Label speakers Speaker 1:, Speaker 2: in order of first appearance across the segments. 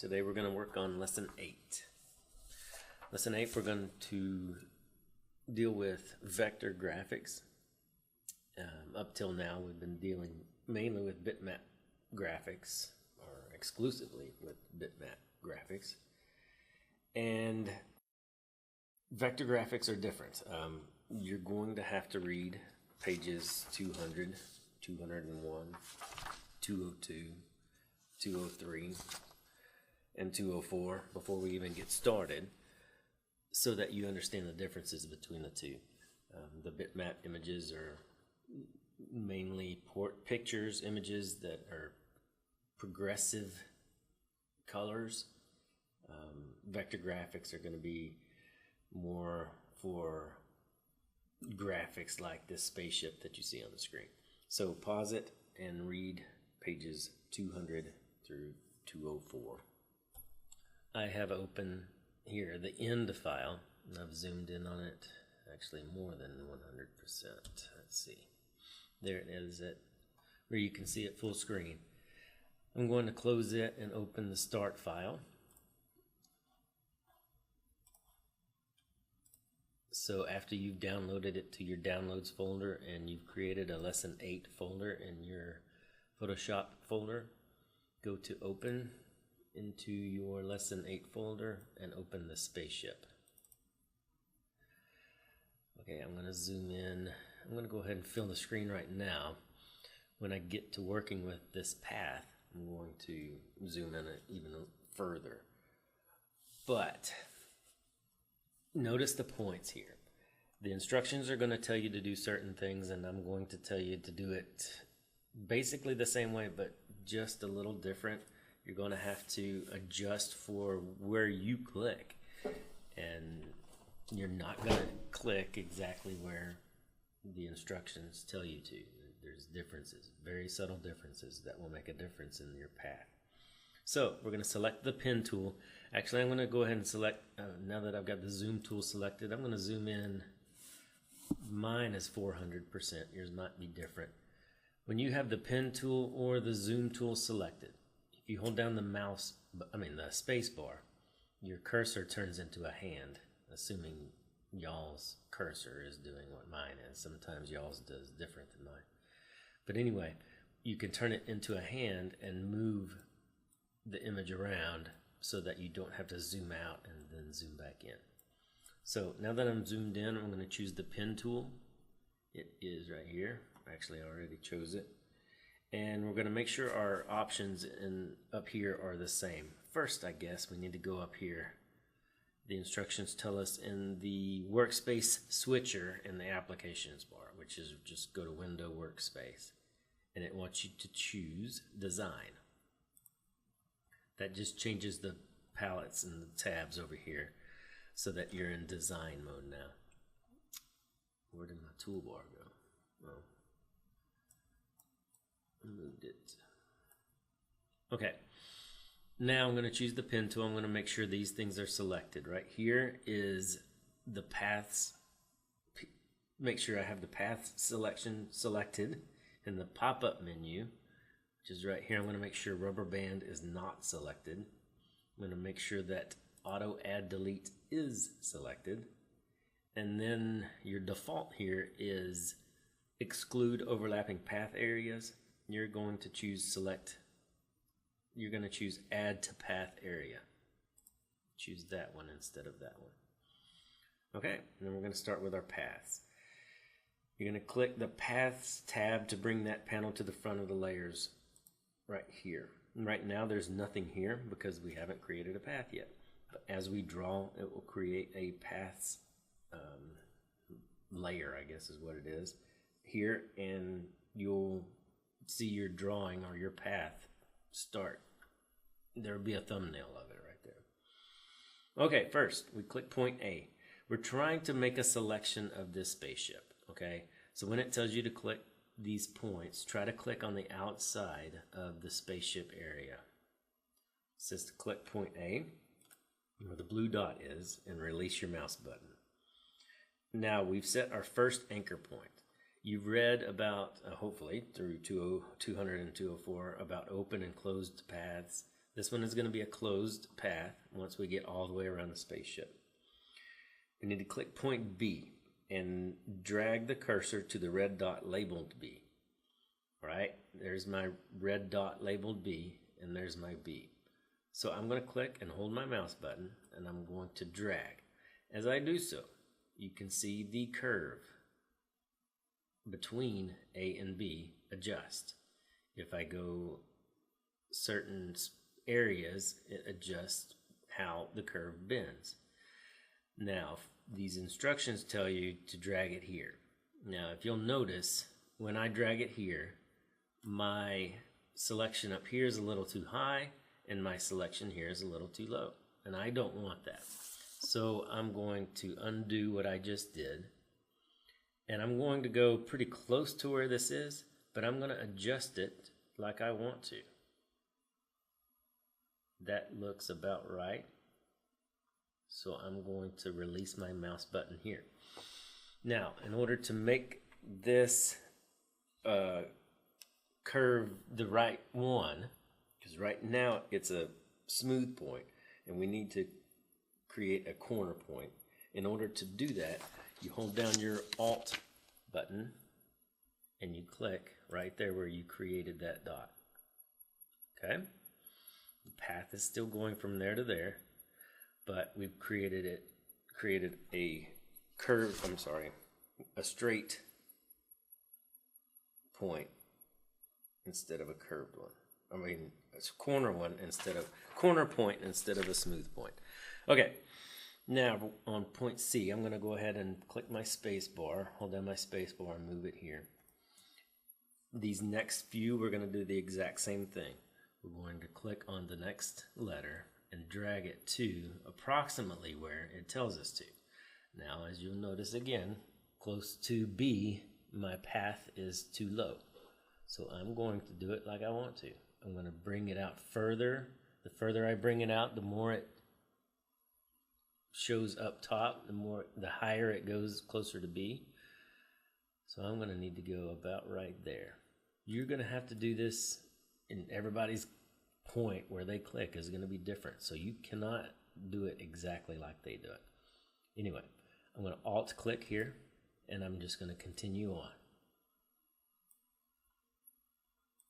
Speaker 1: Today we're going to work on Lesson 8. Lesson 8, we're going to deal with vector graphics. Up till now we've been dealing mainly with bitmap graphics, or exclusively with bitmap graphics. And vector graphics are different. You're going to have to read pages 200, 201, 202, 203, and 204 before we even get started, so that you understand the differences between the two. The bitmap images are mainly pictures, images that are progressive colors. Vector graphics are going to be more for graphics like this spaceship that you see on the screen. So pause it and read pages 200 through 204. I have open here the end file, and I've zoomed in on it actually more than 100%. Let's see. There it is, where you can see it full screen. I'm going to close it and open the start file. So after you've downloaded it to your downloads folder and you've created a Lesson 8 folder in your Photoshop folder, go to Open into your Lesson 8 folder and open the spaceship. Okay, I'm going to zoom in. I'm going to go ahead and fill the screen right now. When I get to working with this path, I'm going to zoom in even further. But notice the points here. The instructions are going to tell you to do certain things, and I'm going to tell you to do it basically the same way, but just a little different. You're going to have to adjust for where you click, and you're not going to click exactly where the instructions tell you to. There's differences, very subtle differences that will make a difference in your path. So we're going to select the pen tool. Actually, I'm going to go ahead and select, now that I've got the zoom tool selected, I'm going to zoom in. Mine is 400%. Yours might be different. When you have the pen tool or the zoom tool selected, if you hold down the space bar, your cursor turns into a hand, assuming y'all's cursor is doing what mine is. Sometimes y'all's does different than mine. But anyway, you can turn it into a hand and move the image around so that you don't have to zoom out and then zoom back in. So now that I'm zoomed in, I'm going to choose the pen tool. It is right here. Actually, I already chose it. And we're going to make sure our options up here are the same. First, I guess we need to go up here. The instructions tell us in the workspace switcher in the applications bar, which is just go to Window Workspace. And it wants you to choose Design. That just changes the palettes and the tabs over here so that you're in design mode now. Where did my toolbar go? Oh. Moved it. Okay, now I'm going to choose the pen tool. I'm going to make sure these things are selected. Right here is the paths. Make sure I have the path selection selected in the pop-up menu, which is right here. I'm going to make sure rubber band is not selected. I'm going to make sure that auto add delete is selected, and then your default here is exclude overlapping path areas. You're going to choose add to path area. Choose that one instead of that one. Okay, and then we're going to start with our paths. You're going to click the Paths tab to bring that panel to the front of the layers right here. And right now there's nothing here because we haven't created a path yet. But as we draw, it will create a paths layer, I guess is what it is, here, and you'll see your drawing or your path start. There will be a thumbnail of it right there. Okay, first we click point A. We're trying to make a selection of this spaceship. Okay, so when it tells you to click these points, try to click on the outside of the spaceship area. It says to click point A, where the blue dot is, and release your mouse button. Now we've set our first anchor point. You've read about, hopefully, through 200 and 204, about open and closed paths. This one is going to be a closed path once we get all the way around the spaceship. We need to click point B and drag the cursor to the red dot labeled B. All right, there's my red dot labeled B, and there's my B. So I'm going to click and hold my mouse button, and I'm going to drag. As I do so, you can see the curve between A and B adjust. If I go certain areas, it adjusts how the curve bends. Now, these instructions tell you to drag it here. Now, if you'll notice, when I drag it here, my selection up here is a little too high, and my selection here is a little too low, and I don't want that. So I'm going to undo what I just did, and I'm going to go pretty close to where this is, but I'm going to adjust it like I want to. That looks about right. So I'm going to release my mouse button here. Now, in order to make this curve the right one, because right now it's a smooth point, and we need to create a corner point. In order to do that, you hold down your Alt button, and you click right there where you created that dot. Okay? The path is still going from there to there, but we've created a curve, a straight point instead of a curved one. I mean, it's a corner point instead of a smooth point. Okay, now on point C, I'm going to go ahead and click my space bar, hold down my space bar and move it here. These next few, we're going to do the exact same thing. We're going to click on the next letter and drag it to approximately where it tells us to. Now, as you'll notice again, close to B, my path is too low. So I'm going to do it like I want to. I'm going to bring it out further. The further I bring it out, the more it shows up top, the higher it goes closer to B. So I'm going to need to go about right there. You're going to have to do this, and everybody's point where they click is going to be different. So you cannot do it exactly like they do it. Anyway, I'm going to Alt click here, and I'm just going to continue on.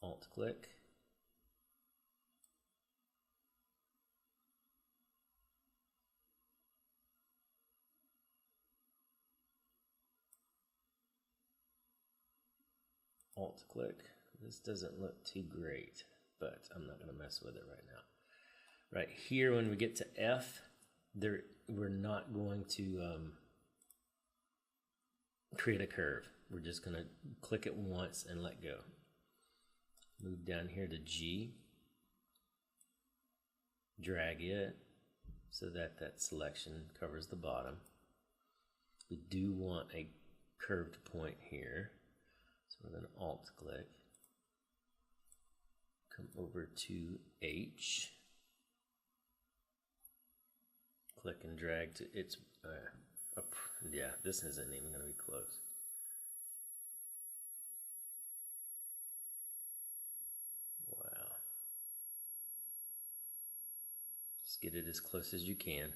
Speaker 1: Alt click. Alt click. This doesn't look too great, but I'm not going to mess with it right now. Right here, when we get to F, we're not going to create a curve. We're just going to click it once and let go. Move down here to G. Drag it so that that selection covers the bottom. We do want a curved point here. So we're going to Alt click. Come over to H. Click and drag to its, yeah, this isn't even going to be close. Wow. Just get it as close as you can.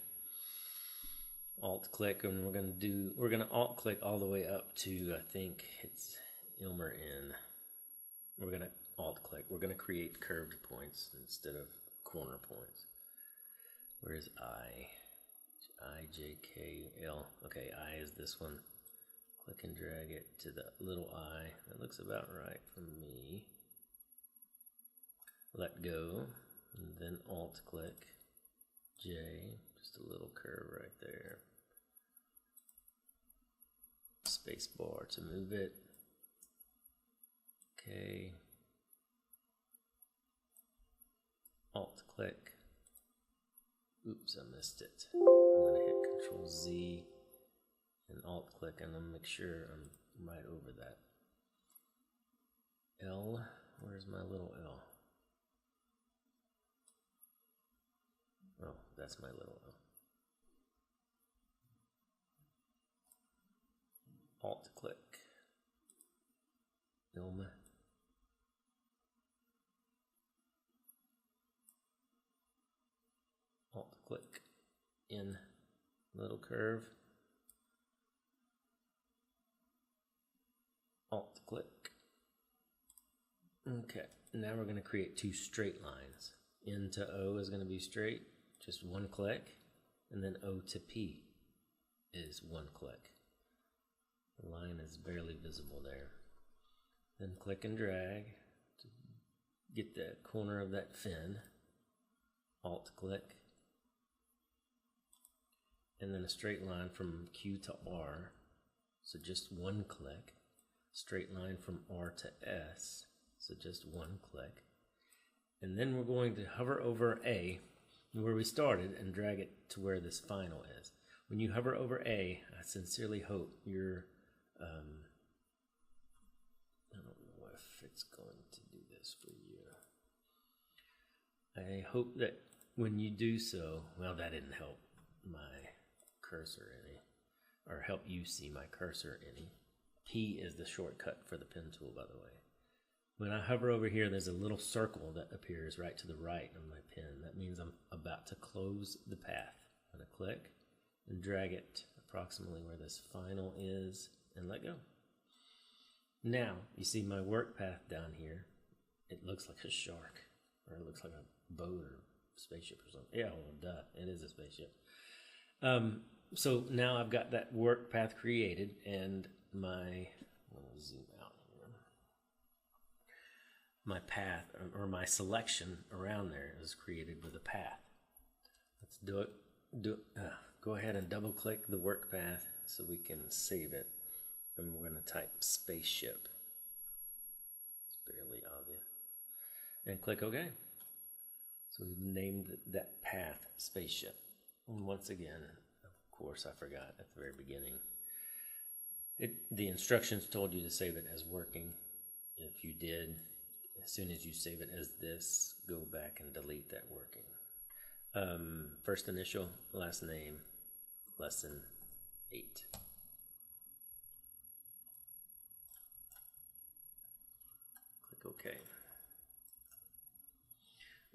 Speaker 1: Alt click, and we're going to Alt click all the way up to, I think it's Ilmer N. We're going to Alt click. We're going to create curved points instead of corner points. Where's I? I, J, K, L. Okay, I is this one. Click and drag it to the little I. That looks about right for me. Let go, and then Alt click. J, just a little curve right there. Space bar to move it. Okay. Alt click. Oops, I missed it. I'm going to hit Control Z and Alt click, and I'll make sure I'm right over that. L, where's my little L? Oh, that's my little L. Alt click. Ilma. Alt click in little curve, Alt click. Okay, now we're going to create two straight lines. N to O is going to be straight, just one click, and then O to P is one click. The line is barely visible there. Then click and drag to get the corner of that fin. Alt click. And then a straight line from Q to R. So just one click. Straight line from R to S. So just one click. And then we're going to hover over A, where we started, and drag it to where this final is. When you hover over A, I sincerely hope you're I don't know if it's going to do this for you. I hope that when you do so, well, that didn't help my cursor any, or help you see my cursor any. P is the shortcut for the pen tool, by the way. When I hover over here, there's a little circle that appears right to the right of my pen. That means I'm about to close the path. I'm going to click and drag it approximately where this final is and let go. Now, you see my work path down here. It looks like a shark, or it looks like a boat or spaceship or something. Yeah, well, duh, it is a spaceship. So now I've got that work path created, and I'm going to zoom out here. My path, or my selection around there is created with a path. Let's do it. Go ahead and double click the work path so we can save it. And we're going to type spaceship. It's barely obvious. And click OK. So we've named that path spaceship. And once again, of course, I forgot at the very beginning. The instructions told you to save it as working. If you did, as soon as you save it as this, go back and delete that working. First initial, last name, lesson 8. Click OK.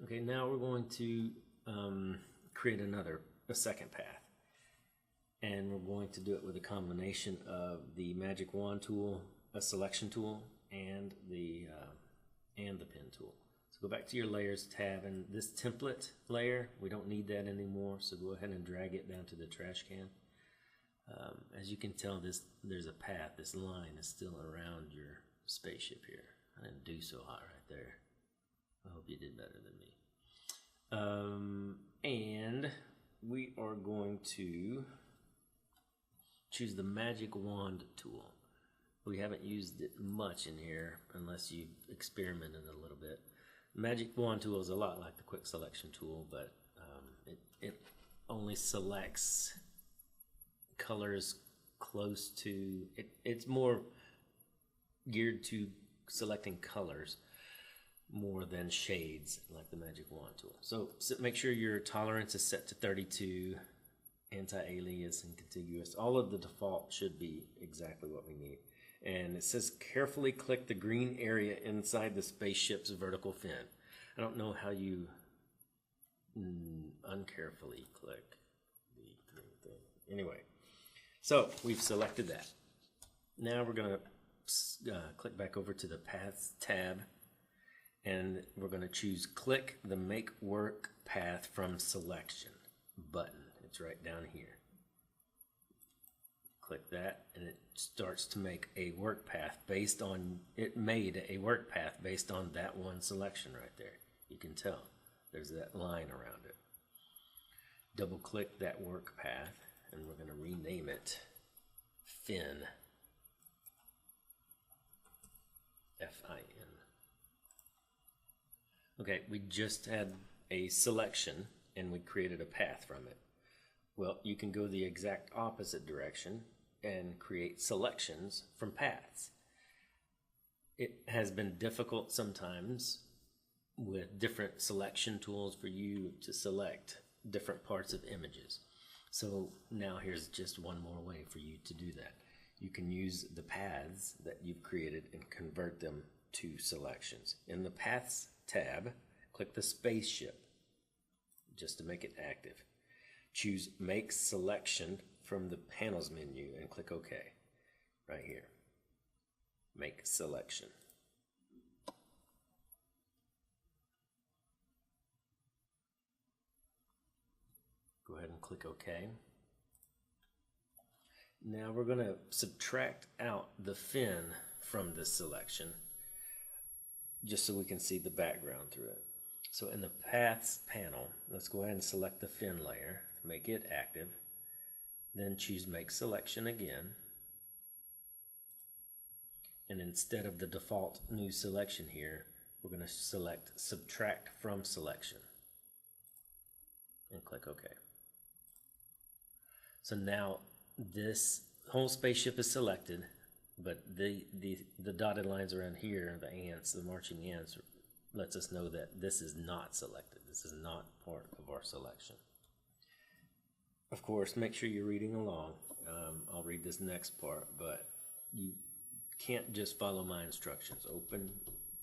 Speaker 1: Okay, now we're going to create a second path. And we're going to do it with a combination of the magic wand tool, a selection tool, and the pen tool. So go back to your layers tab, and this template layer, we don't need that anymore, so go ahead and drag it down to the trash can. As you can tell, there's a path. This line is still around your spaceship here. I didn't do so hot right there. I hope you did better than me. And we are going to choose the magic wand tool. We haven't used it much in here unless you've experimented a little bit. Magic wand tool is a lot like the quick selection tool, but it only selects colors close to it. It's more geared to selecting colors more than shades like the magic wand tool. So make sure your tolerance is set to 32, anti-alias and contiguous. All of the default should be exactly what we need. And it says carefully click the green area inside the spaceship's vertical fin. I don't know how you uncarefully click the green thing. Anyway, so we've selected that. Now we're going to click back over to the Paths tab, and we're going to choose click the Make Work Path from Selection button. It's right down here. Click that, and it starts to make a work path based on, it made a work path based on that one selection right there. You can tell there's that line around it. Double click that work path, and we're going to rename it Fin. F-I-N. Okay, we just had a selection and we created a path from it. Well, you can go the exact opposite direction and create selections from paths. It has been difficult sometimes with different selection tools for you to select different parts of images. So now here's just one more way for you to do that. You can use the paths that you've created and convert them to selections. In the Paths tab, click the spaceship. just to make it active. Choose Make Selection from the Panels menu and click OK right here. Make Selection. Go ahead and click OK. Now we're going to subtract out the fin from this selection just so we can see the background through it. So in the Paths panel, let's go ahead and select the fin layer, make it active, then choose Make Selection again. And instead of the default new selection here, we're going to select Subtract from Selection and click OK. So now this whole spaceship is selected, but the dotted lines around here, the ants, the marching ants, lets us know that this is not selected. This is not part of our selection. Of course, make sure you're reading along. I'll read this next part, but you can't just follow my instructions. Open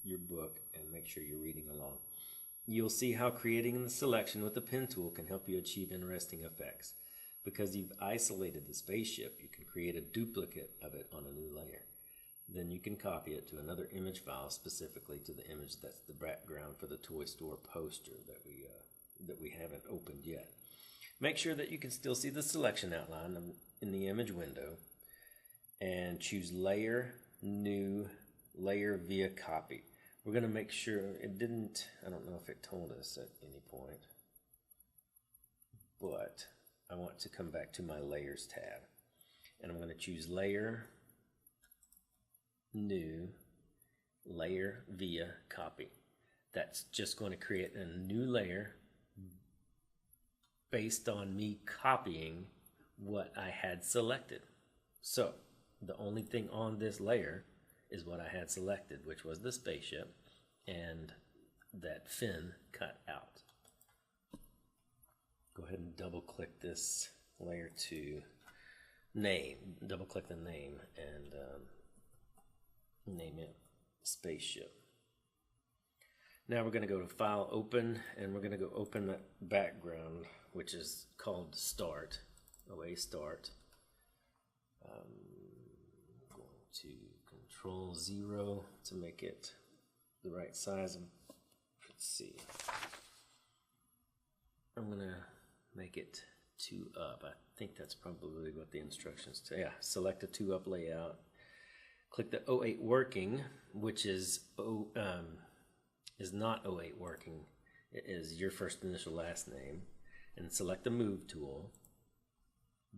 Speaker 1: your book and make sure you're reading along. You'll see how creating the selection with the pen tool can help you achieve interesting effects. Because you've isolated the spaceship, you can create a duplicate of it on a new layer. Then you can copy it to another image file specifically to the image that's the background for the toy store poster that we haven't opened yet. Make sure that you can still see the selection outline in the image window and choose Layer, New, Layer via Copy. We're going to make sure it didn't, I don't know if it told us at any point, but I want to come back to my Layers tab, and I'm going to choose Layer, New, Layer via Copy. That's just going to create a new layer based on me copying what I had selected. So the only thing on this layer is what I had selected, which was the spaceship and that fin cut out. Go ahead and double click this layer to name, double click the name and name it Spaceship. Now we're going to go to File, Open, and we're going to go open that background, which is called Start, OA Start. I'm going to Control 0 to make it the right size. Let's see. I'm going to make it 2 up. I think that's probably what the instructions say. Yeah, select a 2 up layout. Click the 08 working, which is not 08 working. It is your first initial last name. And select the move tool.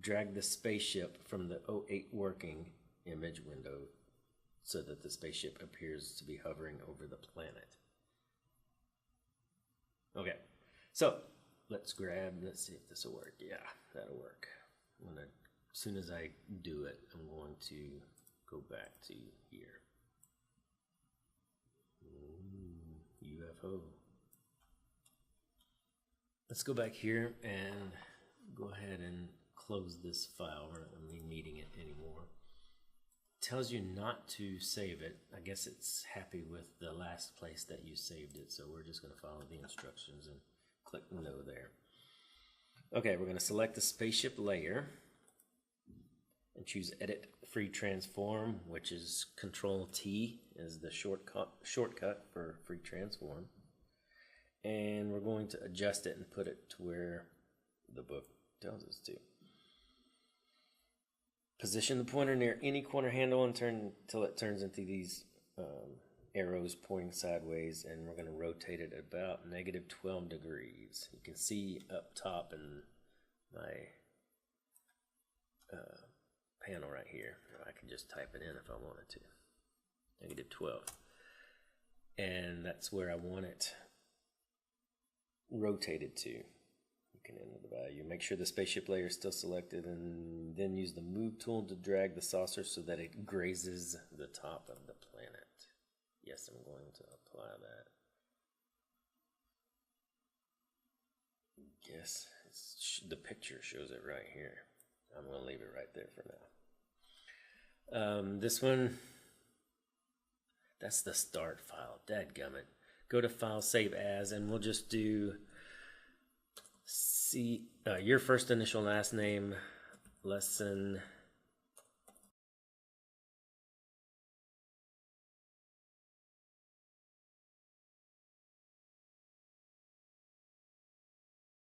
Speaker 1: Drag the spaceship from the 08 working image window so that the spaceship appears to be hovering over the planet. Okay, so let's see if this will work. Yeah, that'll work. As soon as I do it, I'm going to go back to here. UFO. Let's go back here and go ahead and close this file. We're not going to be needing it anymore. It tells you not to save it. I guess it's happy with the last place that you saved it, so we're just going to follow the instructions and click no there. Okay, we're going to select the spaceship layer and choose Edit Free Transform, which is Control T is the shortcut for Free Transform. And we're going to adjust it and put it to where the book tells us to. Position the pointer near any corner handle and turn until it turns into these arrows pointing sideways, and we're going to rotate it about -12 degrees. You can see up top in my panel right here. I can just type it in if I wanted to. -12. And that's where I want it rotated to. You can enter the value. Make sure the spaceship layer is still selected, and then use the move tool to drag the saucer so that it grazes the top of the planet. Yes, I'm going to apply that. Yes, the picture shows it right here. I'm going to leave it right there for now. This one, that's the start file. Dadgummit. Go to File, Save As, and we'll just do your first initial last name, lesson